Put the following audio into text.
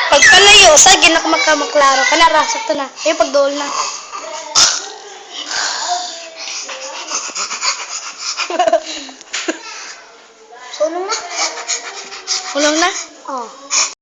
Pag palayo sa ginak makamaklaro ka na rasok to na. Eh pagdool na. Sunog na? Ulong na? Oh.